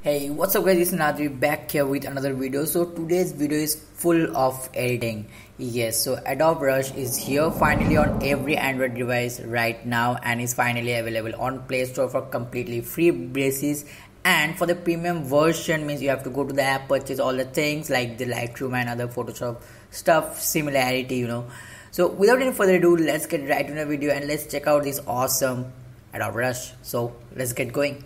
Hey, what's up guys, it's Nadri back here with another video. So today's video is full of editing. Yes, so Adobe Rush is here finally on every Android device right now and is finally available on Play Store for completely free basis. And for the premium version means you have to go to the app, purchase all the things like the Lightroom and other Photoshop stuff, similarity. So without any further ado, let's get right into the video and let's check out this awesome Adobe Rush. So let's get going.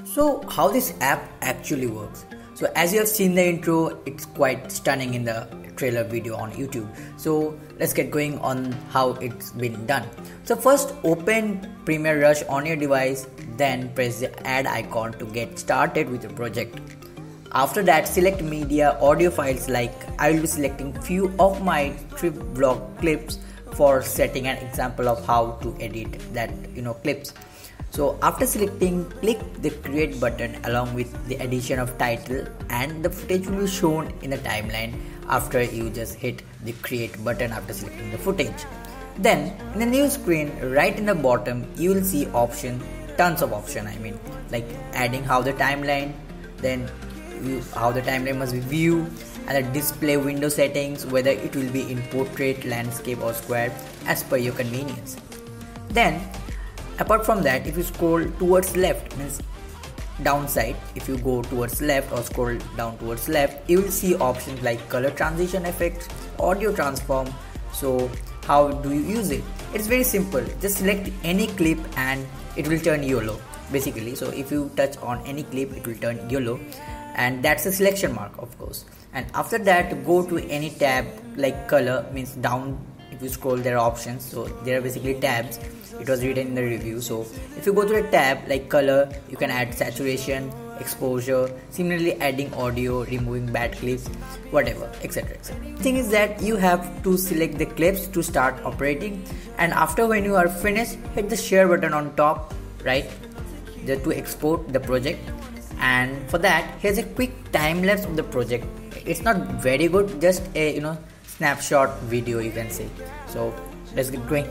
So how this app actually works. So as you have seen the intro, it's quite stunning in the trailer video on YouTube. So let's get going on how it's been done. So first open Premiere Rush on your device, then press the add icon to get started with your project. After that, select media audio files. Like I will be selecting few of my trip vlog clips for setting an example of how to edit that clips. So after selecting, click the create button along with the addition of title, and the footage will be shown in the timeline after you just hit the create button after selecting the footage. Then in the new screen right in the bottom you will see tons of options, like adding how the timeline, then how the timeline must be viewed, and the display window settings, whether it will be in portrait, landscape or square as per your convenience. Then apart from that, if you scroll towards left, means downside, if you go towards left or scroll down towards left, you will see options like color transition effects, audio transform. So how do you use it? It's very simple. Just select any clip and it will turn yellow basically. So if you touch on any clip, it will turn yellow, and that's the selection mark, of course. And after that, go to any tab like color, means down. If you scroll, there are options, so there are basically tabs. It was written in the review. So if you go to the tab like color, you can add saturation, exposure, similarly adding audio, removing bad clips, whatever, etc. Thing is that you have to select the clips to start operating, and after when you are finished, hit the share button on top right there to export the project. And for that, here's a quick time lapse of the project. It's not very good, just a snapshot video you can say. So let's get going.